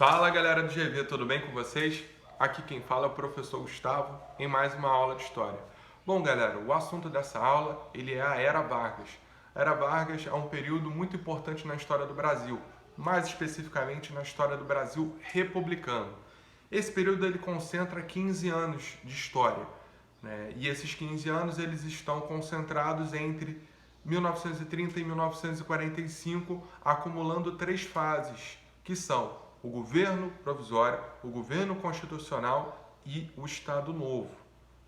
Fala galera do GV, tudo bem com vocês? Aqui quem fala é o professor Gustavo em mais uma aula de História. Bom galera, o assunto dessa aula é a Era Vargas. A Era Vargas é um período muito importante na história do Brasil, mais especificamente na história do Brasil republicano. Esse período ele concentra 15 anos de história, né? E esses 15 anos eles estão concentrados entre 1930 e 1945, acumulando 3 fases, que são o governo provisório, o governo constitucional e o Estado Novo.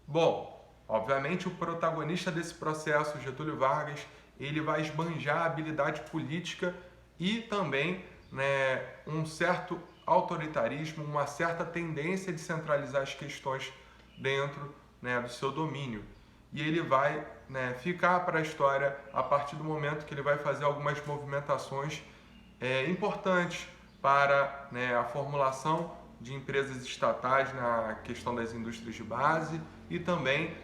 Bom, obviamente o protagonista desse processo, Getúlio Vargas, ele vai esbanjar a habilidade política e também, um certo autoritarismo, uma certa tendência de centralizar as questões dentro, do seu domínio. E ele vai, ficar para a história a partir do momento que ele vai fazer algumas movimentações importantes para a formulação de empresas estatais na questão das indústrias de base e também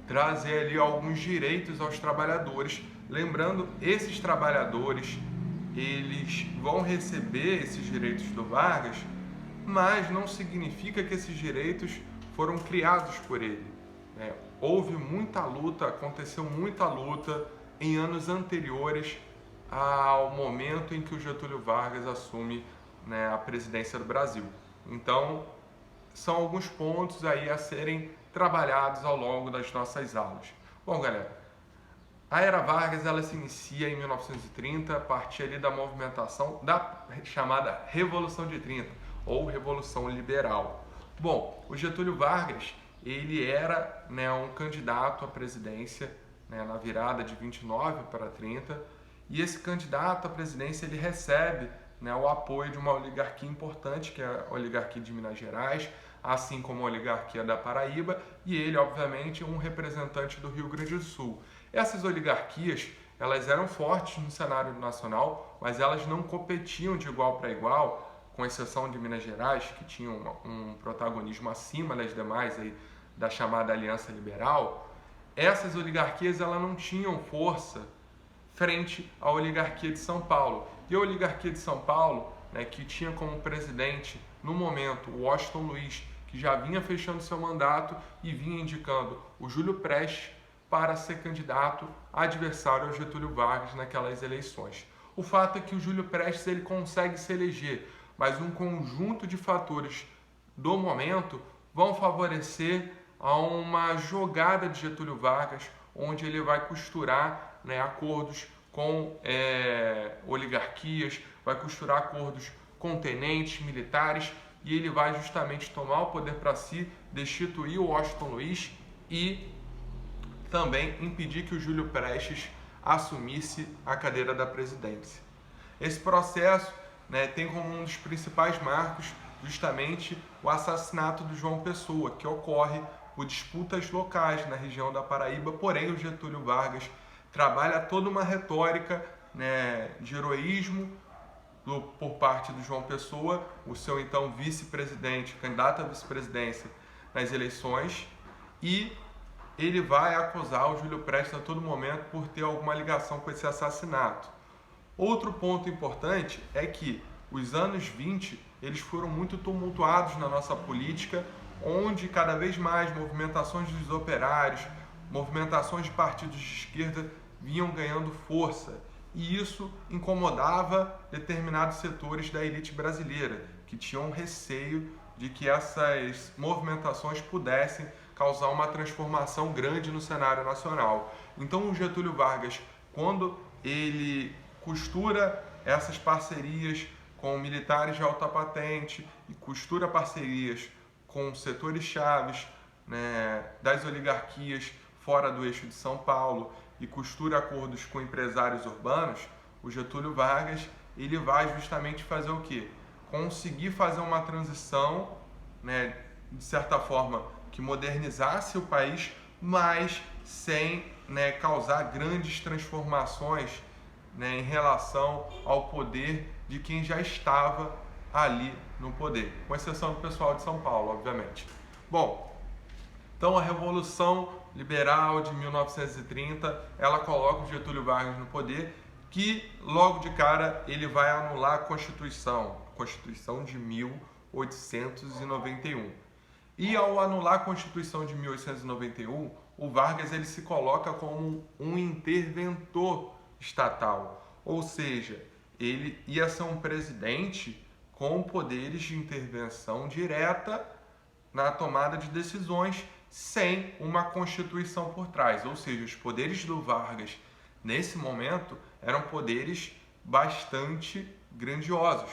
trazer ali alguns direitos aos trabalhadores. Lembrando, esses trabalhadores eles vão receber esses direitos do Vargas, mas não significa que esses direitos foram criados por ele. Houve muita luta, aconteceu muita luta em anos anteriores ao momento em que o Getúlio Vargas assume a presidência do Brasil. Então, são alguns pontos aí a serem trabalhados ao longo das nossas aulas. Bom, galera, a Era Vargas ela se inicia em 1930 a partir ali da movimentação da chamada Revolução de 30 ou Revolução Liberal. Bom, o Getúlio Vargas ele era um candidato à presidência na virada de 29 para 30. E esse candidato à presidência ele recebe o apoio de uma oligarquia importante, que é a oligarquia de Minas Gerais, assim como a oligarquia da Paraíba, e ele, obviamente, um representante do Rio Grande do Sul. Essas oligarquias elas eram fortes no cenário nacional, mas elas não competiam de igual para igual, com exceção de Minas Gerais, que tinha um protagonismo acima das demais, aí, da chamada Aliança Liberal. Essas oligarquias elas não tinham força frente à oligarquia de São Paulo. E a oligarquia de São Paulo, que tinha como presidente, no momento, o Washington Luiz, que já vinha fechando seu mandato e vinha indicando o Júlio Prestes para ser candidato adversário ao Getúlio Vargas naquelas eleições. O fato é que o Júlio Prestes ele consegue se eleger, mas um conjunto de fatores do momento vão favorecer a uma jogada de Getúlio Vargas, onde ele vai costurar acordos com oligarquias, vai costurar acordos com tenentes militares e ele vai justamente tomar o poder para si, destituir o Washington Luiz e também impedir que o Júlio Prestes assumisse a cadeira da presidência. Esse processo tem como um dos principais marcos justamente o assassinato do João Pessoa, que ocorre por disputas locais na região da Paraíba, porém o Getúlio Vargas trabalha toda uma retórica de heroísmo por parte do João Pessoa, o seu então vice-presidente, candidato à vice-presidência nas eleições, e ele vai acusar o Júlio Prestes a todo momento por ter alguma ligação com esse assassinato. Outro ponto importante é que os anos 20 eles foram muito tumultuados na nossa política, onde cada vez mais movimentações dos operários, movimentações de partidos de esquerda vinham ganhando força e isso incomodava determinados setores da elite brasileira que tinham receio de que essas movimentações pudessem causar uma transformação grande no cenário nacional. Então o Getúlio Vargas, quando ele costura essas parcerias com militares de alta patente e costura parcerias com setores chaves das oligarquias fora do eixo de São Paulo e costura acordos com empresários urbanos, o Getúlio Vargas ele vai justamente fazer o quê? Conseguir fazer uma transição, de certa forma, que modernizasse o país, mas sem causar grandes transformações em relação ao poder de quem já estava ali no poder, com exceção do pessoal de São Paulo, obviamente. Bom, então a Revolução Liberal de 1930, ela coloca o Getúlio Vargas no poder, que logo de cara ele vai anular a Constituição. Constituição de 1891. E ao anular a Constituição de 1891, o Vargas ele se coloca como um interventor estatal, ou seja, ele ia ser um presidente com poderes de intervenção direta na tomada de decisões sem uma Constituição por trás, ou seja, os poderes do Vargas nesse momento eram poderes bastante grandiosos,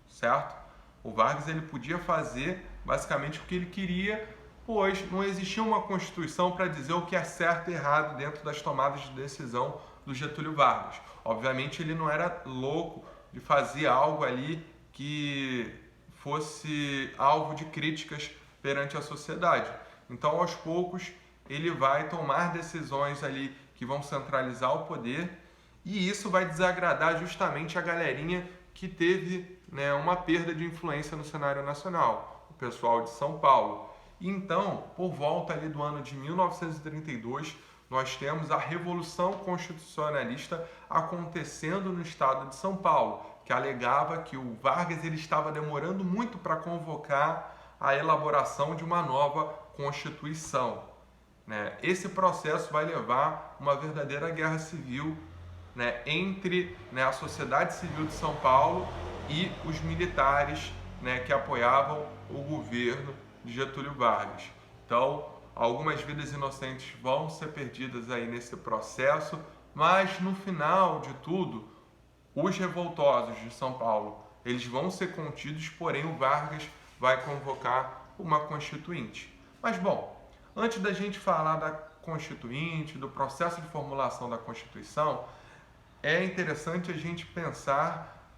certo? O Vargas ele podia fazer basicamente o que ele queria, pois não existia uma Constituição para dizer o que é certo e errado dentro das tomadas de decisão do Getúlio Vargas. Obviamente ele não era louco de fazer algo ali que fosse alvo de críticas perante a sociedade. Então, aos poucos, ele vai tomar decisões ali que vão centralizar o poder, e isso vai desagradar justamente a galerinha que teve, né, uma perda de influência no cenário nacional, o pessoal de São Paulo. Então, por volta ali do ano de 1932, nós temos a Revolução Constitucionalista acontecendo no estado de São Paulo, que alegava que o Vargas ele estava demorando muito para convocar a elaboração de uma nova Constituição. Esse processo vai levar uma verdadeira guerra civil, entre, a sociedade civil de São Paulo e os militares, que apoiavam o governo de Getúlio Vargas. Então, algumas vidas inocentes vão ser perdidas aí nesse processo, mas no final de tudo, os revoltosos de São Paulo, eles vão ser contidos, porém o Vargas vai convocar uma Constituinte. Mas, bom, antes da gente falar da Constituinte, do processo de formulação da Constituição, é interessante a gente pensar,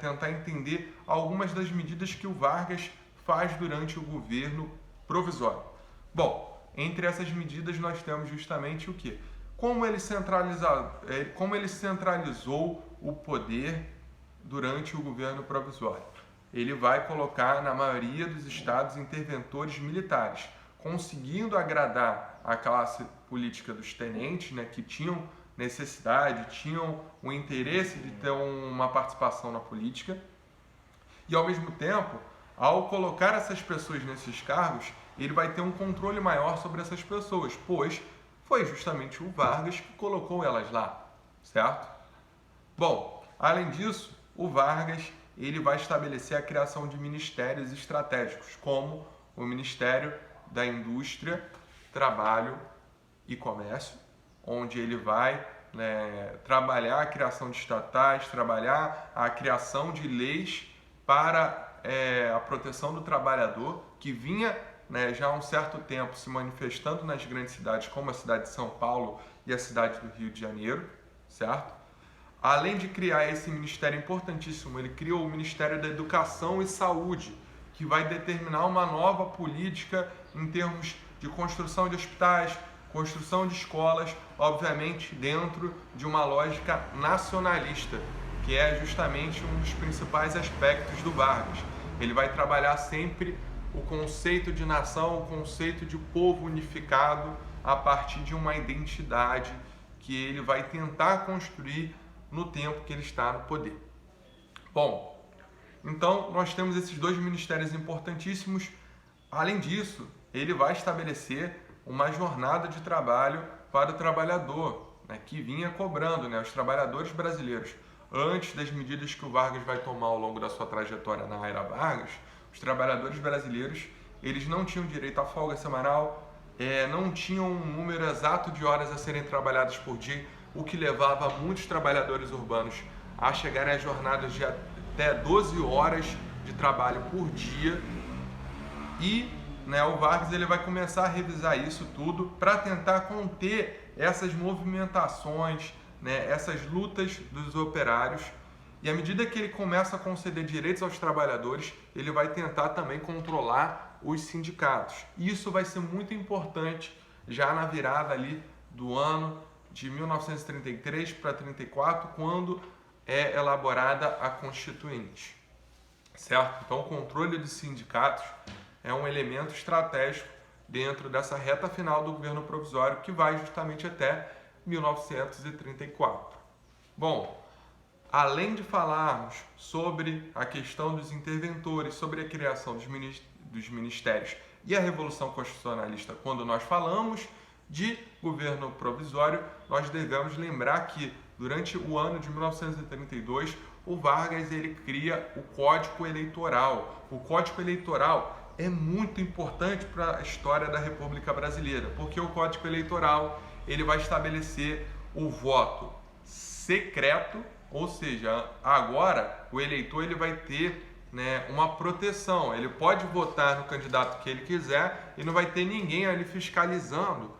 tentar entender algumas das medidas que o Vargas faz durante o governo provisório. Bom, entre essas medidas nós temos justamente o quê? Como ele centralizou o poder durante o governo provisório. Ele vai colocar na maioria dos estados interventores militares, conseguindo agradar a classe política dos tenentes, que tinham necessidade, tinham o interesse de ter uma participação na política. E ao mesmo tempo, ao colocar essas pessoas nesses cargos, ele vai ter um controle maior sobre essas pessoas, pois foi justamente o Vargas que colocou elas lá, certo? Bom, além disso, o Vargas ele vai estabelecer a criação de ministérios estratégicos, como o Ministério da Indústria, Trabalho e Comércio, onde ele vai trabalhar a criação de estatais, trabalhar a criação de leis para a proteção do trabalhador, que vinha já há um certo tempo se manifestando nas grandes cidades, como a cidade de São Paulo e a cidade do Rio de Janeiro, certo? Além de criar esse ministério importantíssimo, ele criou o Ministério da Educação e Saúde, que vai determinar uma nova política em termos de construção de hospitais, construção de escolas, obviamente dentro de uma lógica nacionalista, que é justamente um dos principais aspectos do Vargas. Ele vai trabalhar sempre o conceito de nação, o conceito de povo unificado a partir de uma identidade que ele vai tentar construir no tempo que ele está no poder. Bom, então nós temos esses dois ministérios importantíssimos. Além disso, ele vai estabelecer uma jornada de trabalho para o trabalhador, que vinha cobrando, os trabalhadores brasileiros. Antes das medidas que o Vargas vai tomar ao longo da sua trajetória na era Vargas, os trabalhadores brasileiros eles não tinham direito à folga semanal, não tinham um número exato de horas a serem trabalhadas por dia, o que levava muitos trabalhadores urbanos a chegarem a jornadas de até 12 horas de trabalho por dia. E o Vargas ele vai começar a revisar isso tudo para tentar conter essas movimentações, essas lutas dos operários. E à medida que ele começa a conceder direitos aos trabalhadores, ele vai tentar também controlar os sindicatos. E isso vai ser muito importante já na virada ali do ano de 1933 para 34, quando é elaborada a Constituinte, certo? Então, o controle dos sindicatos é um elemento estratégico dentro dessa reta final do governo provisório, que vai justamente até 1934. Bom, além de falarmos sobre a questão dos interventores, sobre a criação dos ministérios e a Revolução Constitucionalista, quando nós falamos de governo provisório, nós devemos lembrar que durante o ano de 1932, o Vargas ele cria o Código Eleitoral. O Código Eleitoral é muito importante para a história da República Brasileira, porque o Código Eleitoral ele vai estabelecer o voto secreto, ou seja, agora o eleitor ele vai ter, né, uma proteção. Ele pode votar no candidato que ele quiser e não vai ter ninguém ali fiscalizando,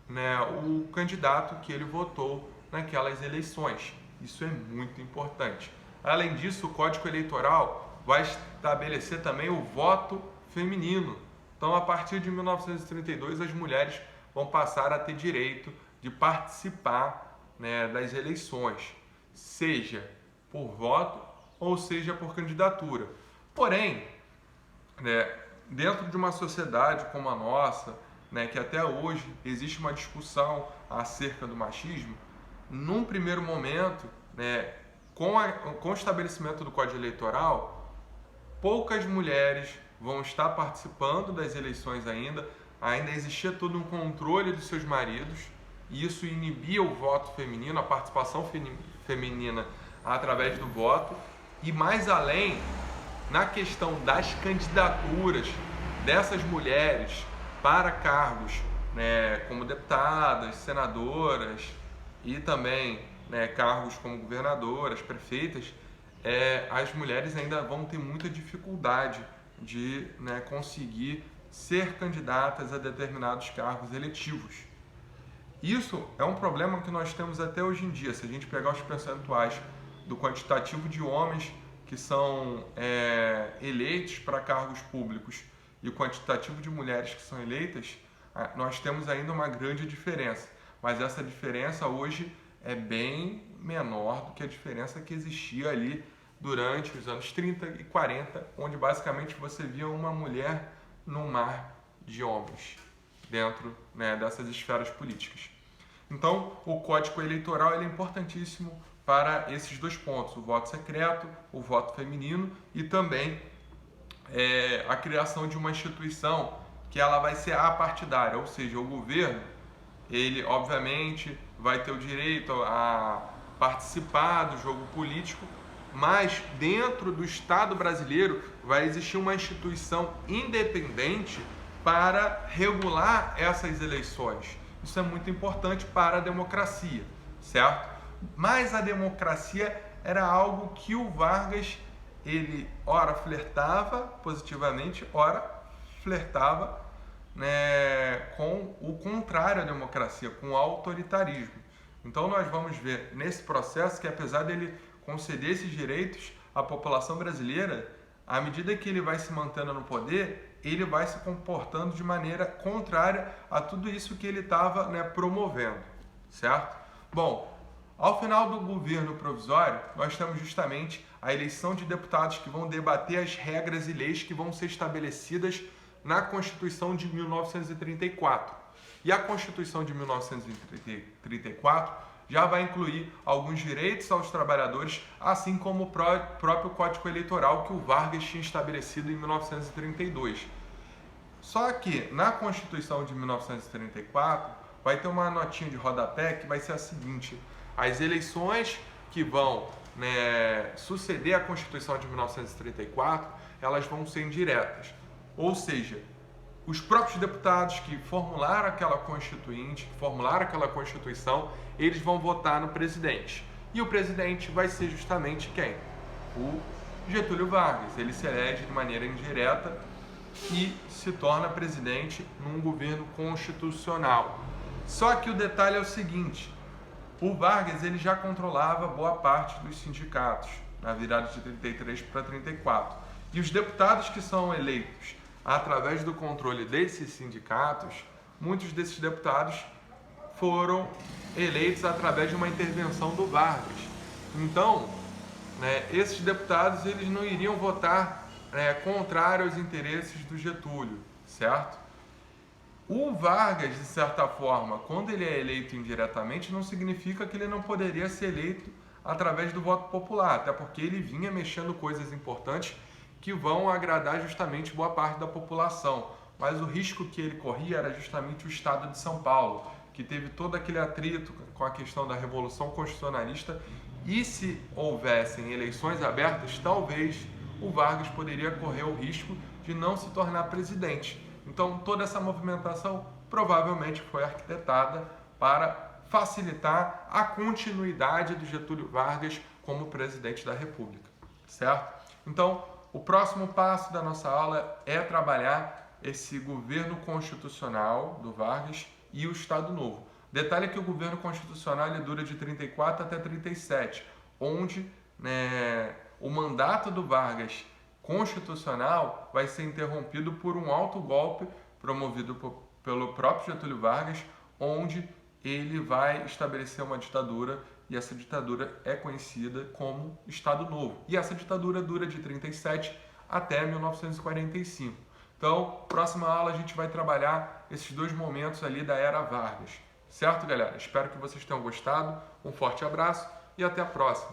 né, o candidato que ele votou naquelas eleições. Isso é muito importante. Além disso, o Código Eleitoral vai estabelecer também o voto feminino. Então, a partir de 1932, as mulheres vão passar a ter direito de participar, né, das eleições, seja por voto ou seja por candidatura. Porém, né, dentro de uma sociedade como a nossa, né, que até hoje existe uma discussão acerca do machismo, num primeiro momento, né, com o estabelecimento do Código Eleitoral, poucas mulheres vão estar participando das eleições ainda existia todo um controle dos seus maridos, e isso inibia o voto feminino, a participação feminina através do voto, e mais além, na questão das candidaturas dessas mulheres para cargos, né, como deputadas, senadoras e também, né, cargos como governadoras, prefeitas, as mulheres ainda vão ter muita dificuldade de, né, conseguir ser candidatas a determinados cargos eletivos. Isso é um problema que nós temos até hoje em dia. Se a gente pegar os percentuais do quantitativo de homens que são eleitos para cargos públicos e o quantitativo de mulheres que são eleitas, nós temos ainda uma grande diferença. Mas essa diferença hoje é bem menor do que a diferença que existia ali durante os anos 30 e 40, onde basicamente você via uma mulher num mar de homens dentro, né, dessas esferas políticas. Então, o Código Eleitoral ele é importantíssimo para esses dois pontos, o voto secreto, o voto feminino e também a criação de uma instituição que ela vai ser apartidária, ou seja, o governo, ele obviamente vai ter o direito a participar do jogo político, mas dentro do Estado brasileiro vai existir uma instituição independente para regular essas eleições. Isso é muito importante para a democracia, certo? Mas a democracia era algo que o Vargas, ele ora flertava positivamente, ora flertava, né, com o contrário à democracia, com o autoritarismo. Então nós vamos ver nesse processo que, apesar dele conceder esses direitos à população brasileira, à medida que ele vai se mantendo no poder, ele vai se comportando de maneira contrária a tudo isso que ele estava, né, promovendo, certo? Bom, ao final do governo provisório, nós temos justamente a eleição de deputados que vão debater as regras e leis que vão ser estabelecidas na Constituição de 1934. E a Constituição de 1934 já vai incluir alguns direitos aos trabalhadores, assim como o próprio Código Eleitoral que o Vargas tinha estabelecido em 1932. Só que na Constituição de 1934 vai ter uma notinha de rodapé que vai ser a seguinte: as eleições que vão, né, suceder a Constituição de 1934, elas vão ser indiretas. Ou seja, os próprios deputados que formularam aquela constituinte, que formularam aquela Constituição, eles vão votar no presidente. E o presidente vai ser justamente quem? O Getúlio Vargas. Ele se elege de maneira indireta e se torna presidente num governo constitucional. Só que o detalhe é o seguinte: o Vargas ele já controlava boa parte dos sindicatos, na virada de 33 para 34. E os deputados que são eleitos através do controle desses sindicatos, muitos desses deputados foram eleitos através de uma intervenção do Vargas. Então, né, esses deputados eles não iriam votar contrário aos interesses do Getúlio, certo? O Vargas, de certa forma, quando ele é eleito indiretamente, não significa que ele não poderia ser eleito através do voto popular, até porque ele vinha mexendo coisas importantes que vão agradar justamente boa parte da população. Mas o risco que ele corria era justamente o estado de São Paulo, que teve todo aquele atrito com a questão da Revolução Constitucionalista, e se houvessem eleições abertas, talvez o Vargas poderia correr o risco de não se tornar presidente. Então, toda essa movimentação provavelmente foi arquitetada para facilitar a continuidade do Getúlio Vargas como presidente da República, certo? Então, o próximo passo da nossa aula é trabalhar esse governo constitucional do Vargas e o Estado Novo. Detalhe que o governo constitucional ele dura de 34 até 37, onde o mandato do Vargas constitucional vai ser interrompido por um autogolpe promovido pelo próprio Getúlio Vargas, onde ele vai estabelecer uma ditadura, e essa ditadura é conhecida como Estado Novo. E essa ditadura dura de 37 até 1945. Então, próxima aula a gente vai trabalhar esses dois momentos ali da Era Vargas. Certo, galera? Espero que vocês tenham gostado. Um forte abraço e até a próxima.